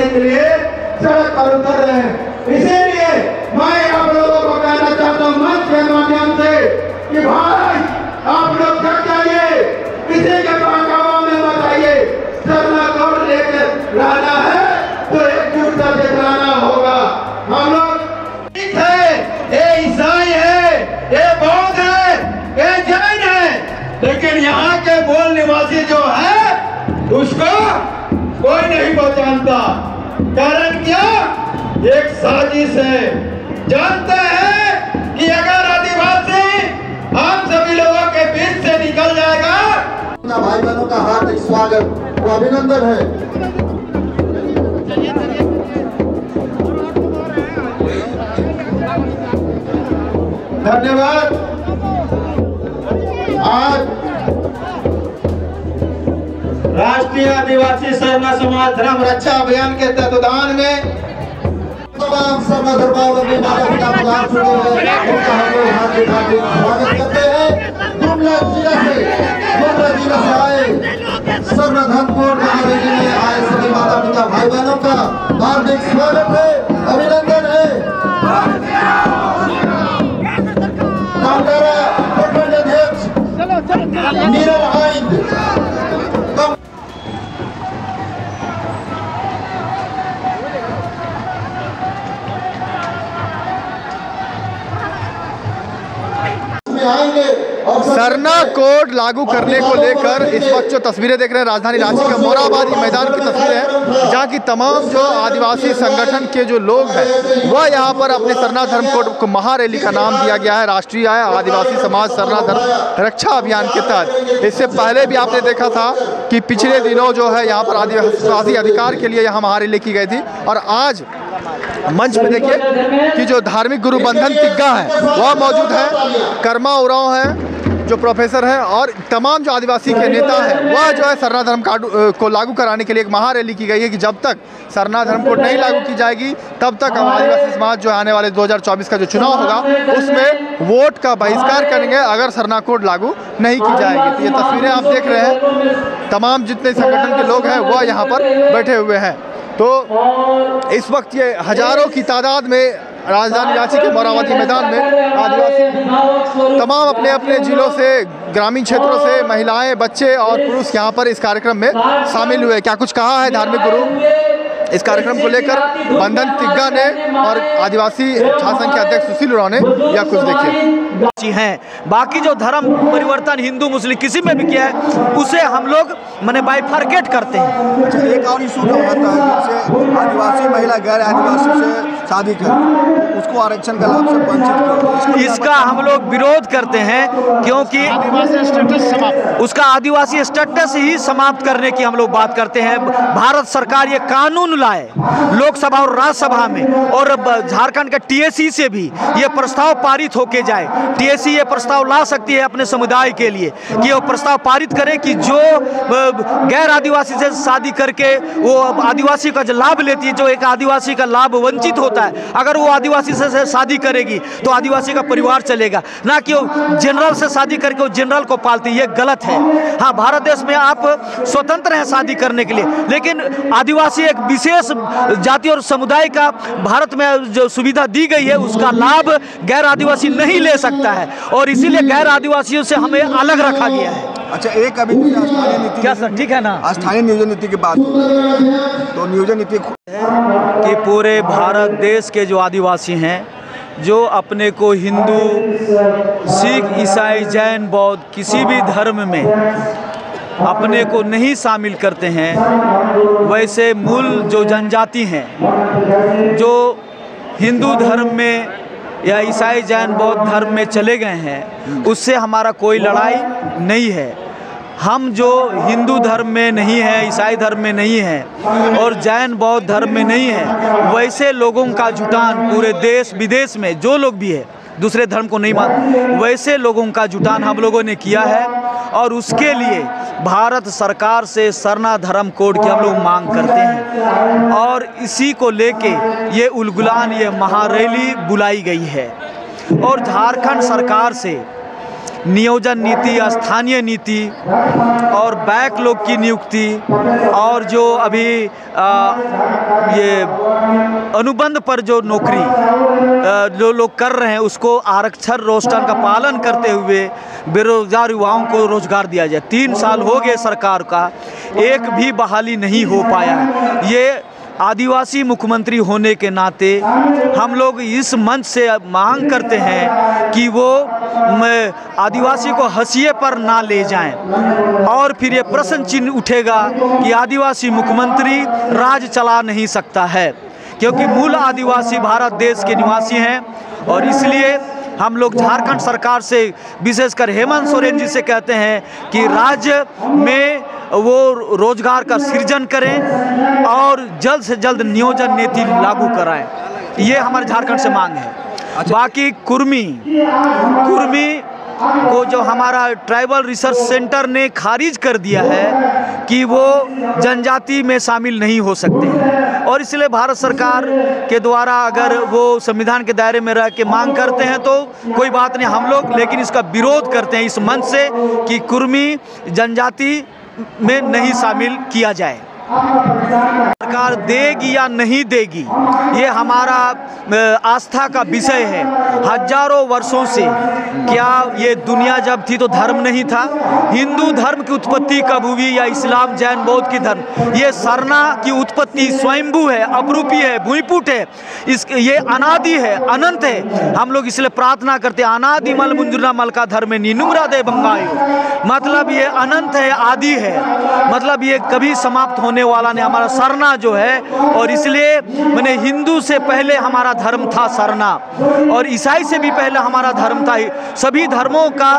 करने के लिए सड़क पर उतर रहे हैं। इसीलिए मैं आप लोगों को कहना चाहता हूँ मंच के माध्यम से कि भाई आप लोग जग जाइए, किसी के बहकावा में मत आइए। सरना कोड लेकर लाना है तो एकजुटता से चलाना होगा। हम लोग ठीक है, ये ईसाई है, ये बौद्ध है, ये जैन है, लेकिन यहाँ के मूल निवासी जो है उसको कोई नहीं पहचानता। कारण क्या? एक साजिश है। जानते हैं कि अगर आदिवासी हम सभी लोगों के बीच से निकल जाएगा, भाई बहनों का हार्दिक स्वागत और अभिनंदन है। धन्यवाद। आज राष्ट्रीय आदिवासी सरना समाज धर्म रक्षा अभियान के तत्वाधान में तमाम सरना धर्मावलंबी माता पिता प्रधान हुए हैं, उनका हम लोग हार्दिक स्वागत करते हैं। गुमला जिला से आए सरना धर्म कोड महारैली में आए सभी माता पिता भाई बहनों का हार्दिक स्वागत है, अभिनंदन है। कामगारा प्रखंड अध्यक्ष नीरज आइंद सरना कोड लागू करने को लेकर इस वक्त जो तस्वीरें देख रहे हैं राजधानी रांची के मोराबादी मैदान की तस्वीरें हैं, जहां की तमाम जो आदिवासी संगठन के जो लोग हैं वह यहां पर अपने सरना धर्म कोड को महारैली का नाम दिया गया है, राष्ट्रीय आदिवासी समाज सरना धर्म रक्षा अभियान के तहत। इससे पहले भी आपने देखा था कि पिछले दिनों जो है यहाँ पर आदिवासी अधिकार के लिए यहाँ महारैली की गई थी। और आज मंच पे देखिए कि जो धार्मिक गुरु बंधन तिग्गा है वह मौजूद है, कर्मा उरांव है जो प्रोफेसर है, और तमाम जो आदिवासी के नेता हैं वह जो है सरना धर्म को लागू कराने के लिए एक महारैली की गई है कि जब तक सरना धर्म कोड नहीं लागू की जाएगी तब तक हम आदिवासी समाज जो आने वाले 2024 का जो चुनाव होगा उसमें वोट का बहिष्कार करेंगे अगर सरना कोड लागू नहीं की जाएगी। तो ये तस्वीरें आप देख रहे हैं, तमाम जितने संगठन के लोग हैं वह यहाँ पर बैठे हुए हैं। तो इस वक्त ये हजारों की तादाद में राजधानी रांची के मोराबादी मैदान में आदिवासी तमाम अपने अपने जिलों से, ग्रामीण क्षेत्रों से महिलाएं, बच्चे और पुरुष यहाँ पर इस कार्यक्रम में शामिल हुए। क्या कुछ कहा है धार्मिक गुरु इस कार्यक्रम को लेकर बंधन तिग्गा ने और आदिवासी छात्र के अध्यक्ष सुशील उरांव ने, या कुछ देखिए हैं। बाकी जो धर्म परिवर्तन हिंदू मुस्लिम किसी में भी किया है उसे हम लोग माने बाइफर्केट करते हैं। अच्छा, एक और इशू जो होता है जिससे आदिवासी महिला गैर आदिवासी से शादी कर उसको आरक्षण का लाभ से वंचित, इसका हम लोग विरोध करते हैं क्योंकि उसका आदिवासी स्टेटस ही समाप्त करने की हम लोग बात करते हैं। भारत सरकार ये कानून लाए लोकसभा और राज्यसभा में, और झारखंड के टीएसी से भी ये प्रस्ताव पारित होके जाए। टीएसी ये प्रस्ताव ला सकती है अपने समुदाय के लिए कि वो प्रस्ताव पारित करे कि जो गैर आदिवासी से शादी करके वो आदिवासी का जो लाभ लेती है, जो एक आदिवासी का लाभ वंचित होता है, अगर वो आदिवासी से शादी करेगी तो आदिवासी का परिवार चलेगा, ना कि वो जनरल से शादी करके वो जनरल को पालती। ये गलत है। हाँ, भारत देश में आप स्वतंत्र हैं शादी करने के लिए, लेकिन आदिवासी एक विशेष जाति और समुदाय का भारत में जो सुविधा दी गई है उसका लाभ गैर आदिवासी नहीं ले सकता है, और इसीलिए गैर आदिवासियों से हमें अलग रखा गया है। अच्छा, एक अभी स्थानीय नीति, क्या सर ठीक है ना, स्थानीय नियोजन नीति की बात तो नियोजन नीति कि पूरे भारत देश के जो आदिवासी हैं जो अपने को हिंदू, सिख, ईसाई, जैन, बौद्ध किसी भी धर्म में अपने को नहीं शामिल करते हैं, वैसे मूल जो जनजाति हैं जो हिंदू धर्म में या ईसाई, जैन, बौद्ध धर्म में चले गए हैं, उससे हमारा कोई लड़ाई नहीं है। हम जो हिंदू धर्म में नहीं है, ईसाई धर्म में नहीं है और जैन बौद्ध धर्म में नहीं है, वैसे लोगों का जुटान पूरे देश विदेश में जो लोग भी है दूसरे धर्म को नहीं मानते, वैसे लोगों का जुटान हम लोगों ने किया है। और उसके लिए भारत सरकार से सरना धर्म कोड की हम लोग मांग करते हैं, और इसी को लेके ये उलगुलान, ये महारैली बुलाई गई है। और झारखंड सरकार से नियोजन नीति, स्थानीय नीति और बैकलॉग की नियुक्ति और जो अभी ये अनुबंध पर जो नौकरी जो लोग कर रहे हैं उसको आरक्षण रोस्टर का पालन करते हुए बेरोजगार युवाओं को रोजगार दिया जाए। 3 साल हो गए सरकार का, एक भी बहाली नहीं हो पाया है। ये आदिवासी मुख्यमंत्री होने के नाते हम लोग इस मंच से मांग करते हैं कि वो आदिवासी को हाशिए पर ना ले जाएं और फिर ये प्रश्न चिन्ह उठेगा कि आदिवासी मुख्यमंत्री राज चला नहीं सकता है, क्योंकि मूल आदिवासी भारत देश के निवासी हैं। और इसलिए हम लोग झारखंड सरकार से, विशेषकर हेमंत सोरेन जी से कहते हैं कि राज्य में वो रोजगार का सृजन करें और जल्द से जल्द नियोजन नीति लागू कराएं। ये हमारे झारखंड से मांग है। बाकी कुर्मी को जो हमारा ट्राइबल रिसर्च सेंटर ने खारिज कर दिया है कि वो जनजाति में शामिल नहीं हो सकते हैं, और इसलिए भारत सरकार के द्वारा अगर वो संविधान के दायरे में रह के मांग करते हैं तो कोई बात नहीं, हम लोग लेकिन इसका विरोध करते हैं इस मंच से कि कुर्मी जनजाति में नहीं शामिल किया जाए। सरकार देगी या नहीं देगी ये हमारा आस्था का विषय है। हजारों वर्षों से, क्या ये दुनिया जब थी तो धर्म नहीं था? हिंदू धर्म की उत्पत्ति कब हुई, या इस्लाम, जैन, बौद्ध की धर्म? ये सरना की उत्पत्ति स्वयंभू है, अपरूपी है, भूमिपुट है, ये अनादि है, अनंत है। हम लोग इसलिए प्रार्थना करते हैं अनादि मल मुंजुरा मल का धर्म निनुमरा दे बंगायो, मतलब ये अनंत है, आदि है, मतलब ये कभी समाप्त होने वाला ने हमारा सरना जो है। और इसलिए मैंने हिंदू से पहले हमारा धर्म था सरना, और ईसाई से भी पहले हमारा धर्म था। सभी धर्मों का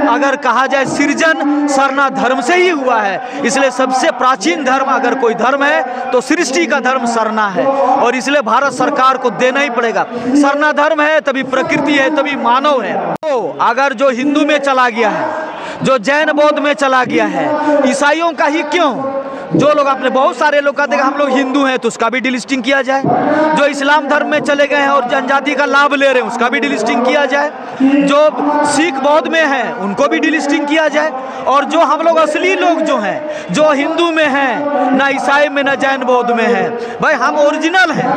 अगर कहा जाए सृजन सरना धर्म से ही हुआ है। इसलिए सबसे प्राचीन धर्म अगर कोई धर्म है तो सृष्टि का धर्म सरना है, और इसलिए भारत सरकार को देना ही पड़ेगा। सरना धर्म है तभी प्रकृति है, तभी मानव है। तो अगर जो हिंदू में चला गया है, जो जैन बौद्ध में चला गया है, ईसाइयों का ही क्यों? जो लोग अपने, बहुत सारे लोग कहते हैं हम लोग हिंदू हैं तो उसका भी डिलिस्टिंग किया जाए। जो इस्लाम धर्म में चले गए हैं और जनजाति का लाभ ले रहे हैं उसका भी डिलिस्टिंग किया जाए। जो सिख बौद्ध में हैं उनको भी डिलिस्टिंग किया जाए। और जो हम लोग असली लोग जो हैं, जो हिंदू में हैं, ना ईसाई में, ना जैन बौद्ध में हैं, भाई हम ओरिजिनल हैं,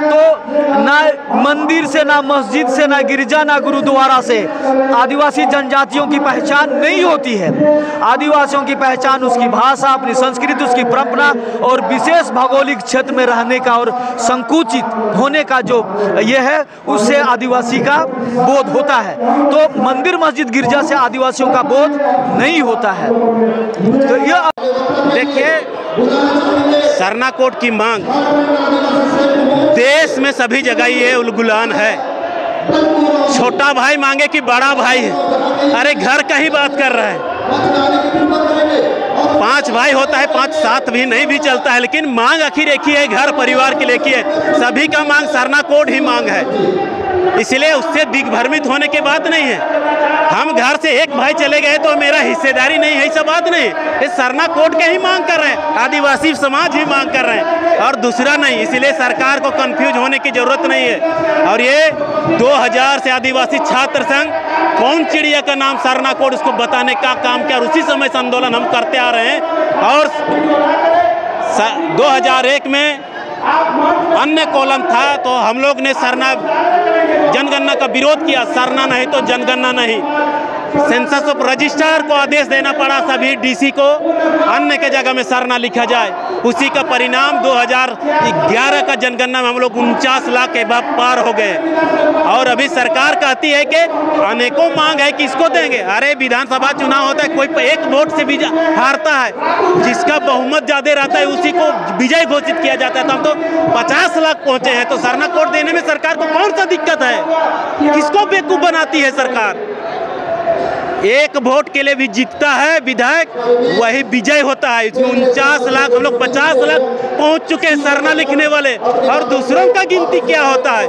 तो ना मंदिर से, ना मस्जिद से, ना गिरजा, ना गुरुद्वारा से आदिवासी जनजातियों की पहचान नहीं होती है। आदिवासियों की पहचान उसकी भाषा, अपनी संस्कृति, उसकी परंपरा और विशेष भौगोलिक क्षेत्र में रहने का और संकुचित होने का जो ये है, उससे आदिवासी का बोध होता है। तो मंदिर, मस्जिद, गिरजा से आदिवासियों का बोध नहीं होता है। तो ये देखिए, सरना कोड की मांग देश में सभी जगह ये उलगुलान है। छोटा भाई मांगे कि बड़ा भाई है, अरे घर का ही बात कर रहा है। 5 भाई होता है, 5 7 भी नहीं भी चलता है, लेकिन मांग आखिर एक ही है, घर परिवार के लिए है। सभी का मांग सरना कोड ही मांग है, इसलिए उससे दिग्भ्रमित होने की बात नहीं है। हम घर से एक भाई चले गए तो मेरा हिस्सेदारी नहीं है, ऐसा बात नहीं। ये सरना कोड के ही मांग कर रहे हैं, आदिवासी समाज ही मांग कर रहे हैं और दूसरा नहीं। इसलिए सरकार को कंफ्यूज होने की जरूरत नहीं है। और ये 2000 से आदिवासी छात्र संघ कौन चिड़िया का नाम सरना कोड, उसको बताने का काम किया और उसी समय से आंदोलन हम करते आ रहे हैं। और 2001 में अन्य कॉलम था तो हम लोग ने सरना जनगणना का विरोध किया, सरना नहीं तो जनगणना नहीं। सेंसस ऑफ रजिस्ट्रार को आदेश देना पड़ा सभी डीसी को अन्य के जगह में सरना लिखा जाए। उसी का परिणाम 2011 का जनगणना में हम लोग 49 लाख के बाद पार हो गए। और अभी सरकार कहती है कि अनेकों मांग है, किसको देंगे? अरे विधानसभा चुनाव होता है, कोई एक वोट से हारता है, जिसका बहुमत ज्यादा रहता है उसी को विजय घोषित किया जाता है। तो हम तो 50 लाख पहुंचे हैं, तो सरना कोड देने में सरकार को कौन सा दिक्कत है? किसको बेवकूफ बनाती है सरकार? एक वोट के लिए भी जीतता है विधायक, वही विजय होता है। इसमें 49 लाख, हम लोग 50 लाख पहुंच चुके हैं सरना लिखने वाले, और दूसरों का गिनती क्या होता है?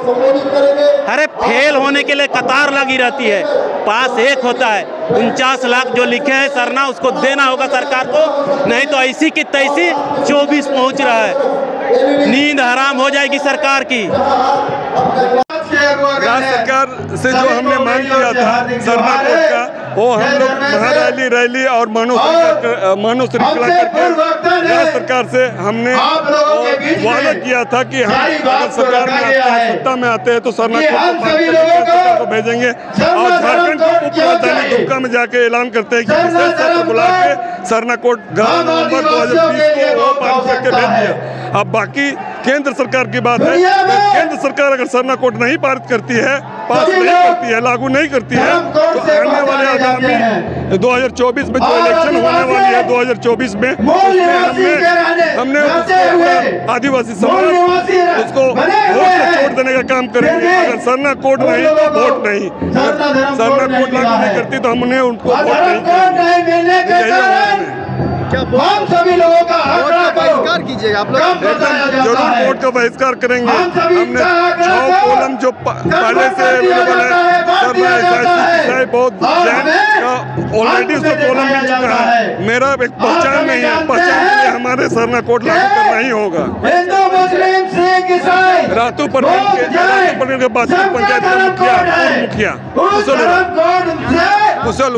अरे फेल होने के लिए कतार लगी रहती है, पास एक होता है। 49 लाख जो लिखे हैं सरना, उसको देना होगा सरकार को, नहीं तो ऐसी की तैसी 24 पहुंच रहा है। नींद हराम हो जाएगी सरकार की। राज्य सरकार से जो हमने मांग किया था सरना कोड का, वो हम लोग रैली और मानव श्रृंखला करके राज्य सरकार से हमने वादा किया था कि हम अगर सरकार में आते हैं, सत्ता में आते हैं तो सरना कोर्ट को भेजेंगे और झारखंड को उप राजधानी दुमका में जाके ऐलान करते हैं कि विशेष सत्र बुला के सरना कोर्ट 11 नवंबर 2020 को वो पास करके भेज दिया। अब बाकी केंद्र सरकार की बात है, केंद्र सरकार अगर सरना कोर्ट नहीं पारित करती है, पास नहीं करती है, लागू नहीं करती है, तो आने वाले आगामी 2024 में जो इलेक्शन होने वाली है 2024 में हमने आदिवासी समाज उसको वोट से छोड़ देने का काम करेंगे। अगर सरना कोर्ट नहीं तो वोट नहीं, सरना कोर्ट लागू नहीं करती तो हमने उनको वोट नहीं देंगे। हम सभी लोगों का बहिष्कार कीजिएगा आप लोग? जरूर कोर्ट का बहिष्कार करेंगे। हमने 6 कॉलम जो पहले से अवेलेबल है, बहुत ऑलरेडी उसका कॉलम मिल चुका है। मेरा एक पहचान नहीं है, पहचान के लिए हमारे सरना कोर्ट लागू करना ही होगा। रातू पटेल के बाद पंचायत का मुखिया कुशल